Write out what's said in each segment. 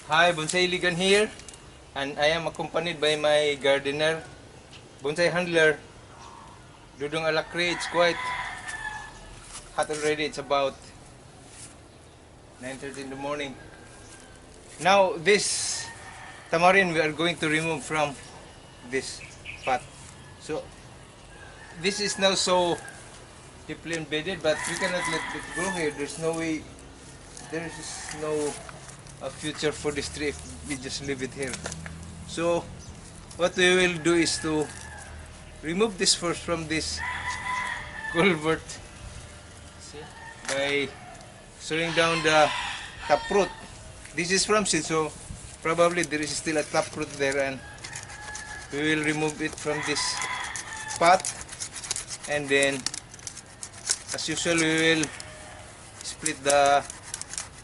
Hi, Bonsai Ligan here, and I am accompanied by my gardener, bonsai handler, Dudong Alakri. It's quite hot already. It's about 9:30 in the morning. Now, this tamarind we are going to remove from this pot. So, this is now so deeply embedded, but we cannot let it grow here. There's no way, there is no future for this tree if we just leave it here. So what we will do is to remove this first from this culvert, see, by sawing down the taproot. This is from seed, so probably there is still a taproot there, and we will remove it from this pot, and then as usual we will split the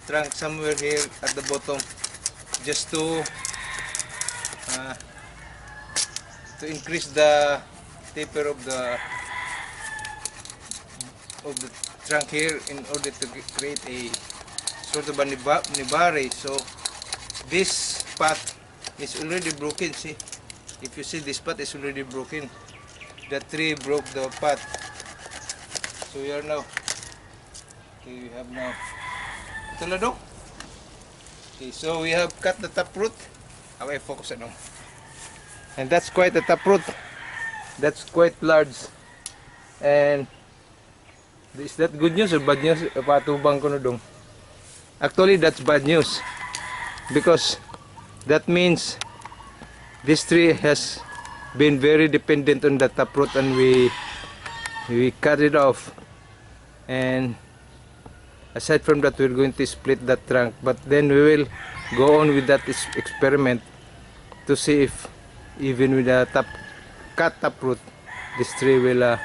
trunk somewhere here at the bottom, just to increase the taper of the trunk here, in order to create a sort of a nibari. So this pot is already broken. See, if you see, this pot is already broken. The tree broke the pot. So we are now, okay, we have now talado. Okay, so we have cut the taproot. Okay, focus on. And that's quite a taproot. That's quite large. And is that good news or bad news? Patubang ko na dong. Actually, that's bad news, because that means this tree has been very dependent on the taproot, and we cut it off. And aside from that, we're going to split that trunk, but then we will go on with that experiment to see if even with a cut taproot, this tree will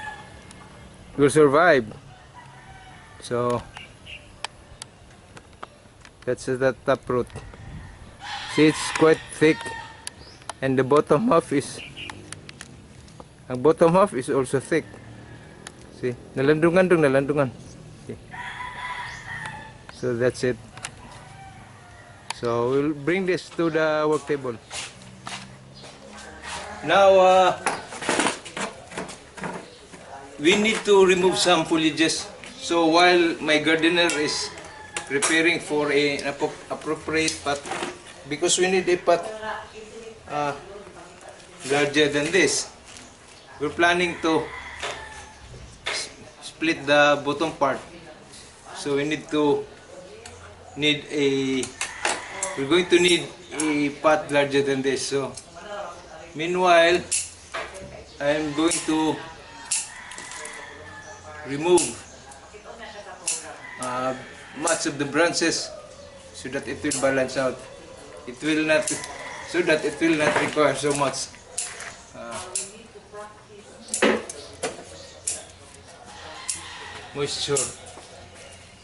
survive. So that's the taproot. See, it's quite thick, and the bottom half is also thick. See, nalandungan dong, nalandungan. Okay. So that's it. So we'll bring this to the work table. Now we need to remove some foliages. So while my gardener is preparing for an appropriate pot, because we need a pot larger than this, we're planning to split the bottom part. So we're going to need a pot larger than this. So meanwhile, I'm going to remove much of the branches, so that it will balance out. It will not, so that it will not require so much moisture.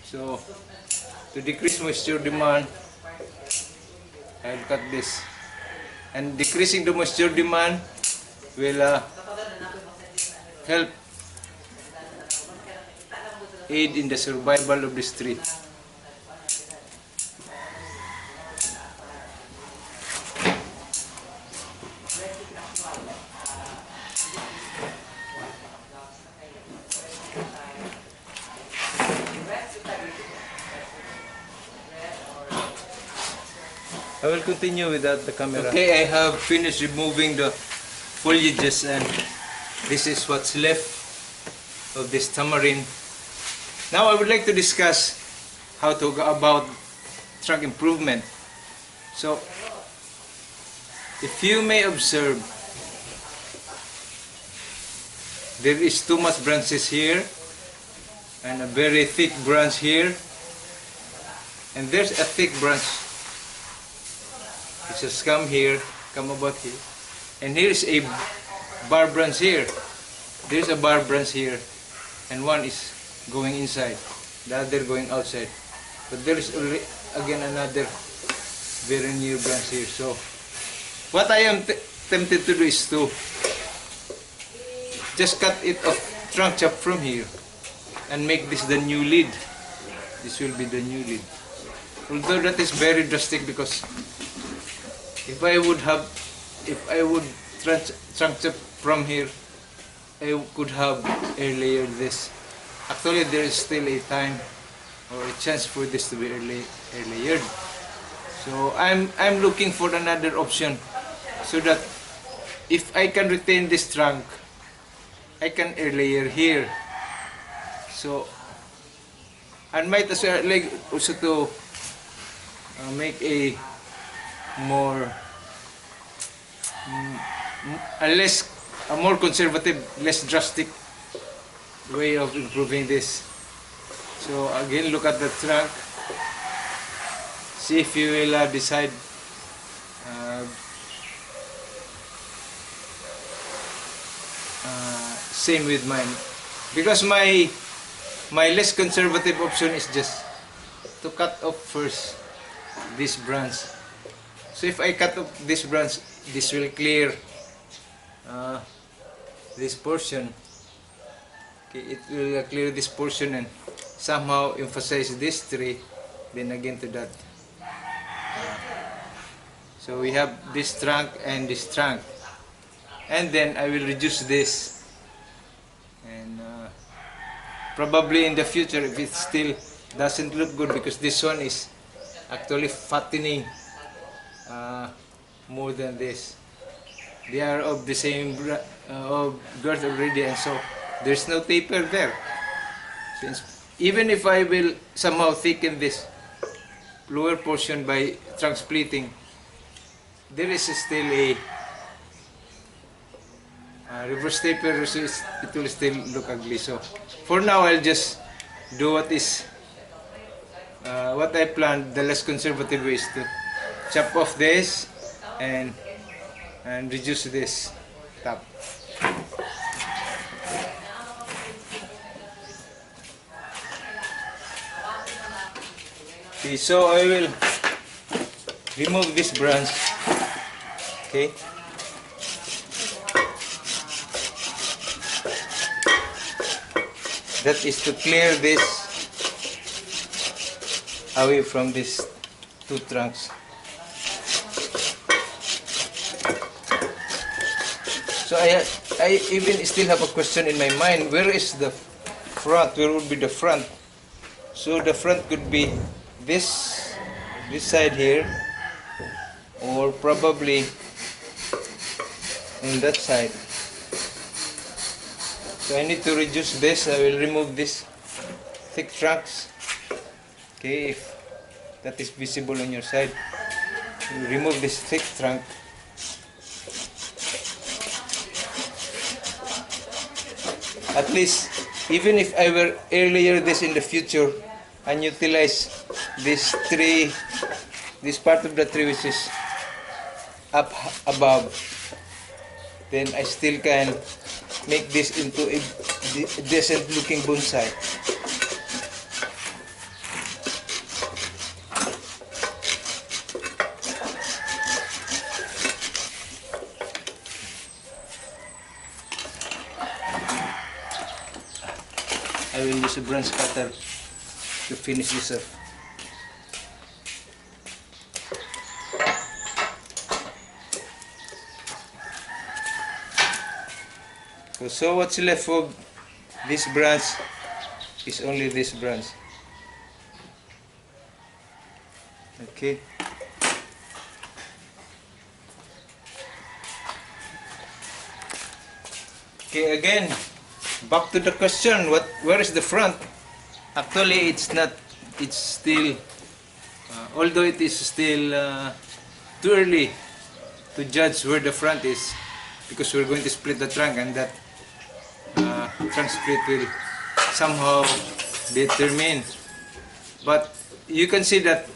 So to decrease moisture demand, I'll cut this. And decreasing the moisture demand will help aid in the survival of this tree. I will continue without the camera. Okay, I have finished removing the foliages, and this is what's left of this tamarind. Now I would like to discuss how to go about trunk improvement. So, if you may observe, there is too much branches here, and a very thick branch here, and there's a thick branch. It just come about here, and here's a bar branch here. There's a bar branch here, and one is going inside, the other going outside. But there is again another very near branch here. So what I am tempted to do is to just cut it off, trunk chop from here, and make this the new lead. This will be the new lead. Although that is very drastic, because If I would have, if I would trunk chop from here, I could have air layered this. Actually, there is still a time or a chance for this to be air layered. So I'm looking for another option, so that if I can retain this trunk, I can air layer here. So I might as well like also to make a more a more conservative, less drastic way of improving this. So again, look at the trunk. See if you will decide same with mine, because my less conservative option is just to cut off first this branch. So if I cut off this branch, this will clear this portion. Okay, it will clear this portion and somehow emphasize this tree, then again to that. So we have this trunk and this trunk, and then I will reduce this, and probably in the future, if it still doesn't look good, because this one is actually fattening more than this. They are of the same girth already, and so there's no taper there. Since even if I will somehow thicken this lower portion by trunk splitting, there is still a reverse taper, so it will still look ugly. So for now, I'll just do what I planned. The less conservative way is to chop off this and reduce this top. Okay, so I will remove this branch. Okay. That is to clear this away from these two trunks. So I even still have a question in my mind. Where is the front? Where would be the front? So the front could be this side here, or probably on that side. So I need to reduce this. I will remove this thick trunks. Okay, if that is visible on your side, you remove this thick trunk. At least, even if I will air layer this in the future and utilize this tree, this part of the tree which is up above, then I still can make this into a decent looking bonsai. I will use a branch cutter to finish this off. So what's left of this branch is only this branch. Okay. Okay, again, back to the question, where is the front? Actually, it's not, it's still, although it is still too early to judge where the front is, because we're going to split the trunk, and that trunk split will somehow determine. But you can see that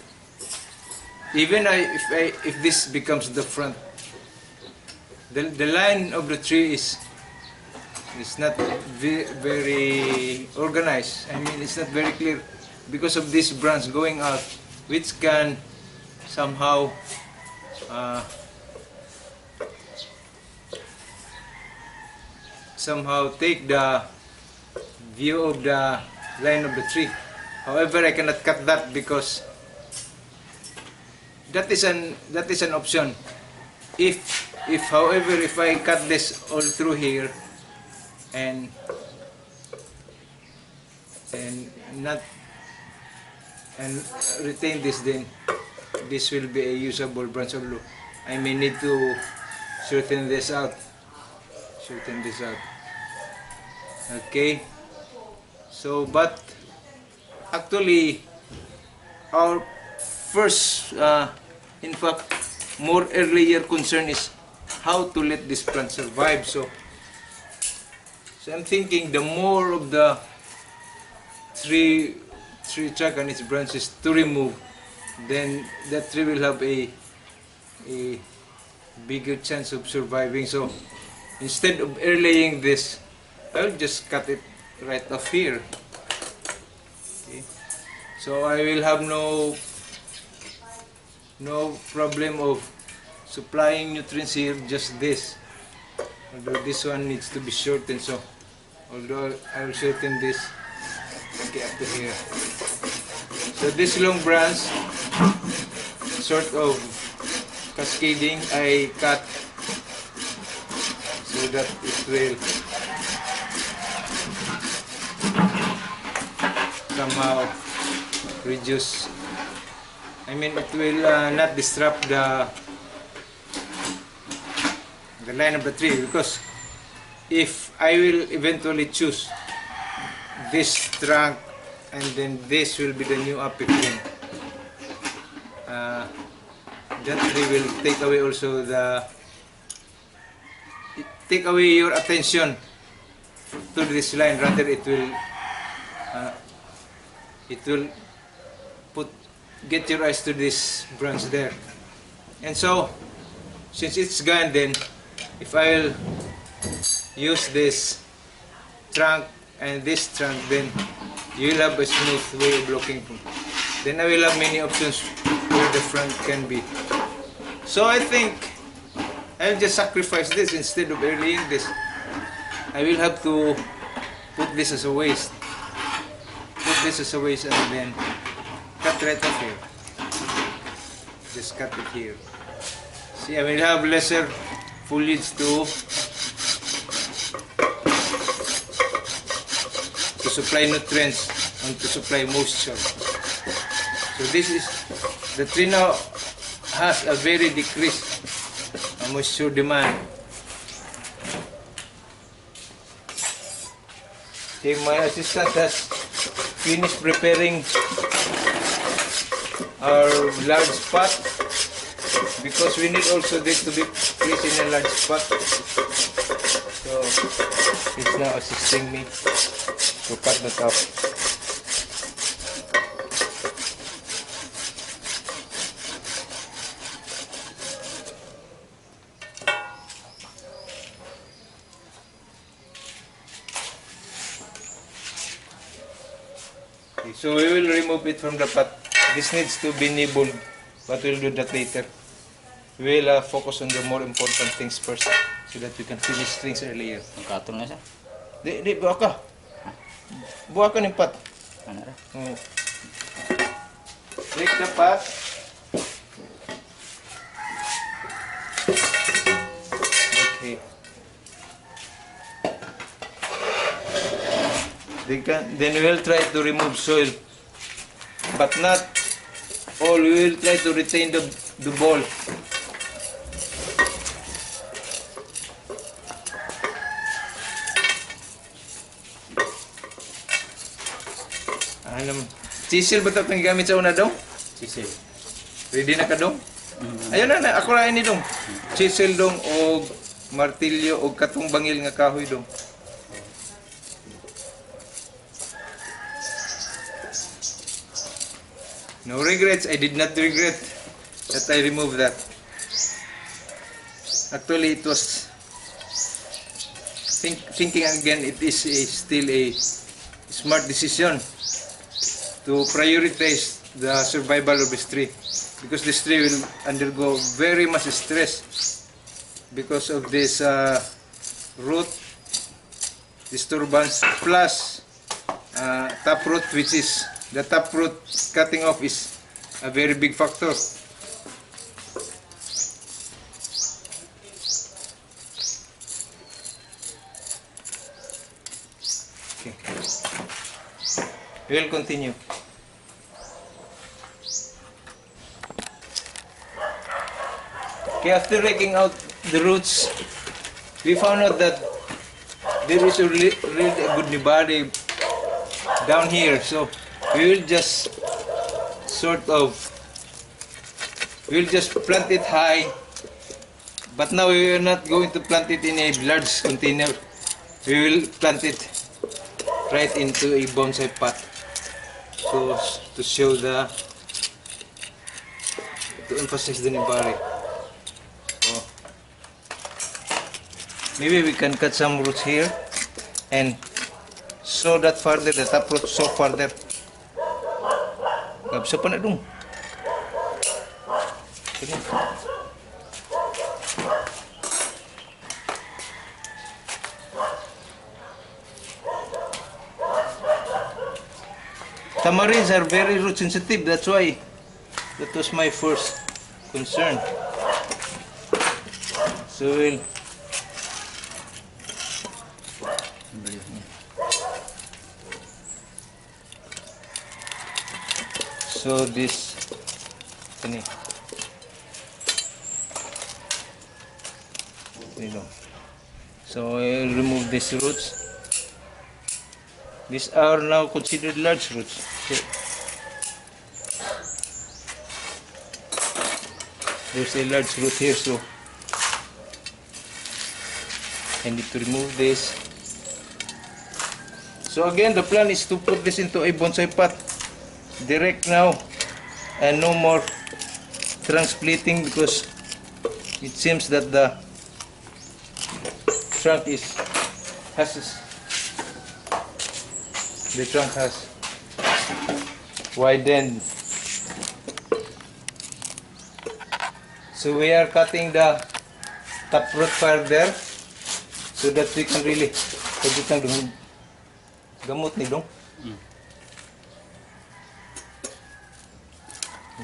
even if this becomes the front, the line of the tree is not very organized. I mean, it's not very clear because of this branch going out, which can somehow take the view of the line of the tree. However, I cannot cut that because that is an option. If however, if I cut this all through here and not and retain this, then this will be a usable branch of glue. I may need to shorten this out. Okay, so but actually our first in fact more earlier concern is how to let this plant survive. So I'm thinking the more of the tree trunk and its branches to remove, then that tree will have a bigger chance of surviving. So instead of airlaying this, I'll just cut it right off here. Okay. So I will have no problem of supplying nutrients here, just this. Although this one needs to be shortened, so although I will shorten this, okay, up to here. So this long branch, sort of cascading, I cut so that it will somehow reduce, I mean it will not disrupt the line of the tree, because if I will eventually choose this trunk and then this will be the new apex, then that tree will take away also take away your attention to this line. Rather it will get your eyes to this branch there. And so since it's gone, then if I'll use this trunk and this trunk, then you will have a smooth way of looking. Then I will have many options where the front can be. So I think I'll just sacrifice this instead of airlaying this. I will have to put this as a waste. And then cut right off here. Just cut it here. See, I will have lesser foliage to supply nutrients and to supply moisture. So this is, the tree now has a very decreased moisture demand. Okay, my assistant has finished preparing our large pot, because we need also this to be placed in a large pot. So he's now assisting me to cut that up. Okay, so we will remove it from the pot. This needs to be nibbled, but we'll do that later. We will focus on the more important things first, so that we can finish things earlier. Katong na siya? Di, buha ka. Buha ka ng pot. Ano ra? Take the pot. Okay. Then we will try to remove soil, but not all. We will try to retain the ball. Chisel ba ito panggamit sa una dong? Chisel. Ready na ka dong? Ayun na, ako rin ni dong. Chisel dong o martilyo o katong bangil nga kahoy dong. No regrets. I did not regret that I removed that. Actually, it was thinking again, it is still a smart decision to prioritize the survival of this tree, because this tree will undergo very much stress because of this root disturbance, plus taproot, which is the taproot cutting off is a very big factor. Okay. We'll continue. Okay, after raking out the roots, we found out that there is a really a good nibari down here. So we will just we'll just plant it high. But now we are not going to plant it in a large container. We will plant it right into a bonsai pot. So to show to emphasize the nibari. So maybe we can cut some roots here and sow that further, the taproot sow further. Kapsa pa na dong. Tamarinds are very root sensitive, that's why that was my first concern. So we'll this ini. So I'll remove these roots. These are now considered large roots. Okay. There's a large root here, so I need to remove this. So again, the plan is to put this into a bonsai pot direct now, and no more transplanting, because it seems that the trunk has widened. So we are cutting the taproot further so that we can really gamot ni dong.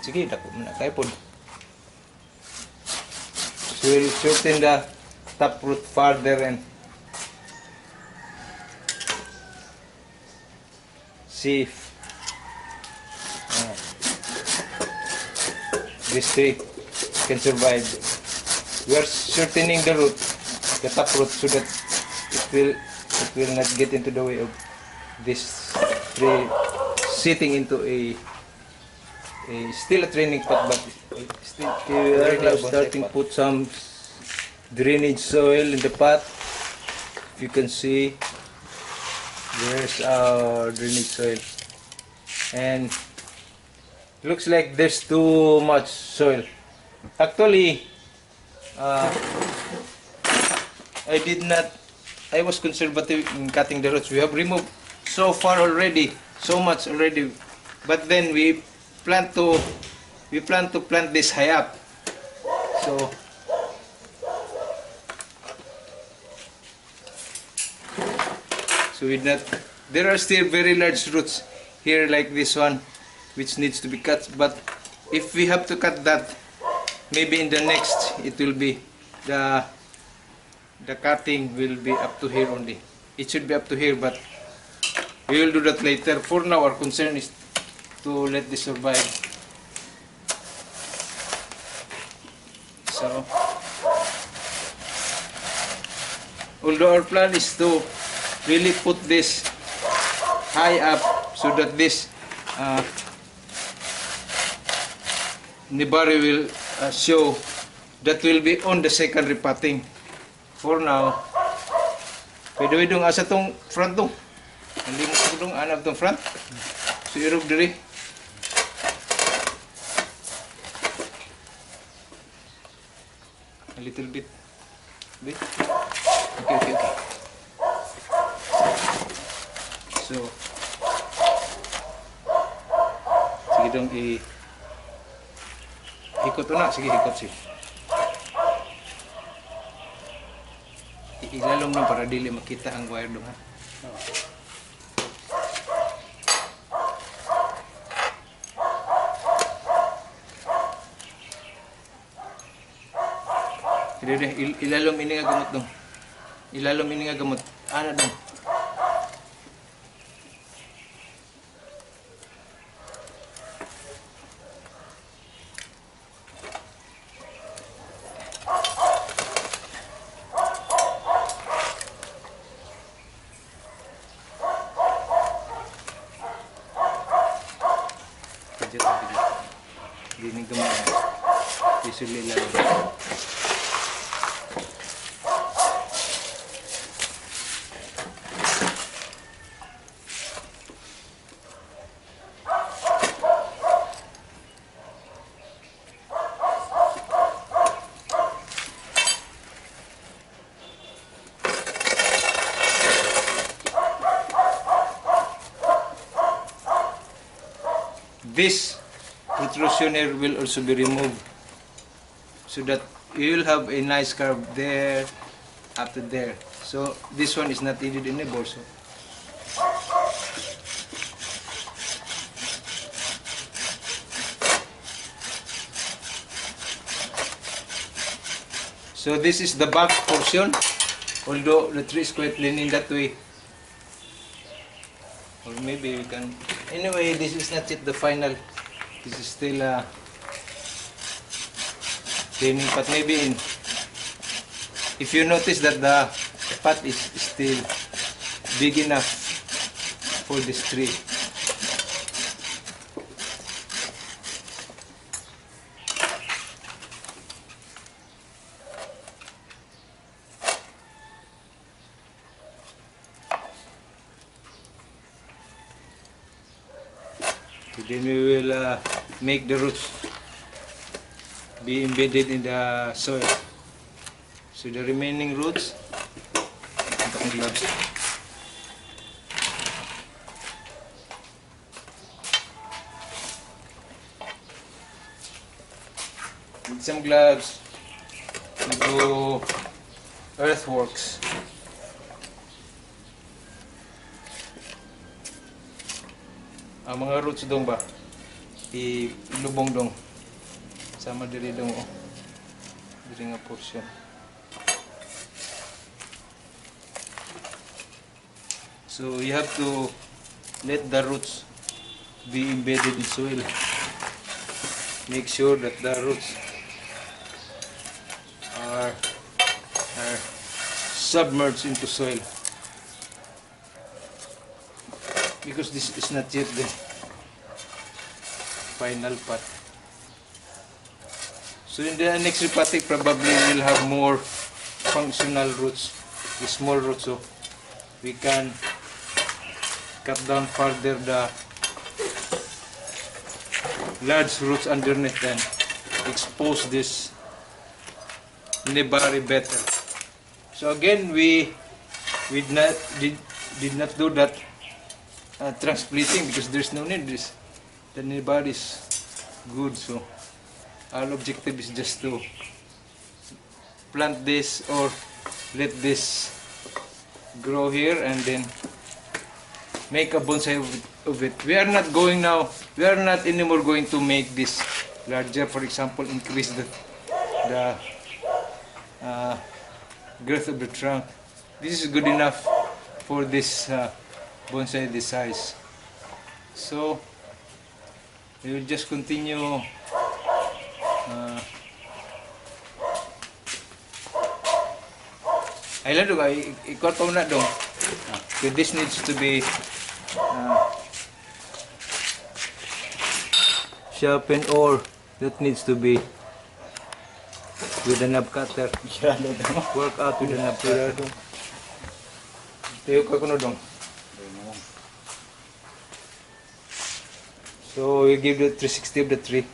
Sige, dako man kay pod. So we'll shorten the taproot further and see if this tree can survive. We are shortening the root, the taproot, so that it will not get into the way of this tree sitting into still a training pot, but still we are now starting to put some drainage soil in the pot. If you can see, there's our drainage soil, and looks like there's too much soil. Actually, I was conservative in cutting the roots. We have removed so much already, but then we plan to plant this high up. So with that, there are still very large roots here, like this one, which needs to be cut. But if we have to cut that, maybe in the next, it will be the cutting will be up to here only. It should be up to here, but we will do that later. For now, our concern is to let this survive. So, although our plan is to really put this high up so that this nibari will show, that will be on the second repotting. For now, pwede dong asa tong front dong. Hindi mo ko dong anap tong front. So irog diri. A little bit. Okay. So, sige dong ikot na. Sige, ikot siya. Ilalom lang para dili makita ang wire dong, ha. Ilalom ini nga gamot dong. Ilalom ini nga gamot. Ana dong. Medyo tabi dito. Hindi gumana. Usually lang. This protrusion here will also be removed so that you will have a nice curve there up to there. So this one is not needed anymore. So this is the back portion, although the tree is quite leaning that way. Or maybe we can... Anyway, this is not yet the final. This is still cleaning, but maybe if you notice that the pot is still big enough for this tree. So then we will make the roots be embedded in the soil. So the remaining roots, gloves. With some gloves, we do earthworks. Ang mga roots dong ba ilubong dong sama diri dong diri nga portion. So you have to let the roots be embedded in soil. Make sure that the roots are submerged into soil, because this is not yet the final pot. So in the next repotting, probably we'll have more functional roots, the small roots, so we can cut down further the large roots underneath and expose this nebari better. So again, we did not do that trunk-splitting because there's no need. The nebari is good, so our objective is just to plant this or let this grow here and then make a bonsai of it. We are not anymore going to make this larger. For example, increase the girth of the trunk. This is good enough for this bonsai this size. So we will just continue Ailan do ikot pa na dong. So this needs to be sharpened, or that needs to be with a knob cutter. Work out with a knob cutter. Tayo ka kuno dong. So we give the 360 of the tree.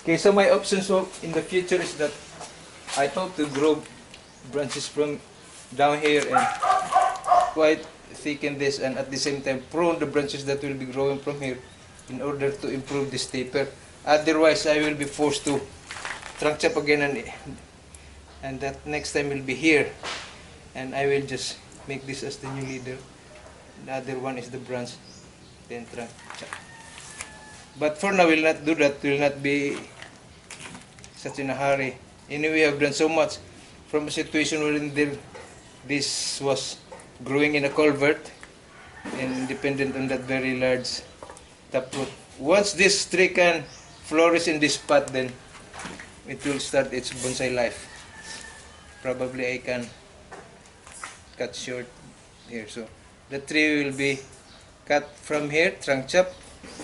Okay, so my options in the future is that I hope to grow branches from down here and quite thicken this, and at the same time prune the branches that will be growing from here in order to improve this taper. Otherwise, I will be forced to trunk chop again, and that next time will be here, and I will just make this as the new leader. The other one is the branch, then trunk chop. But for now, we'll not do that. We'll not be such in a hurry. Anyway, I've done so much from a situation wherein this was growing in a culvert and dependent on that very large taproot. Once this tree can flourish in this pot, then it will start its bonsai life. Probably I can cut short here. So the tree will be cut from here, trunk chop,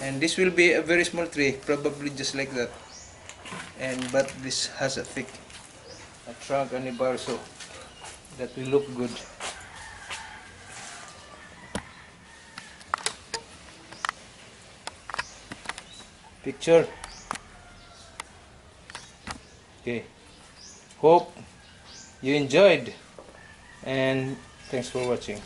and this will be a very small tree, probably just like that. And but this has a thick trunk and a bar, so that will look good. Picture. Okay. Hope you enjoyed, and thanks for watching.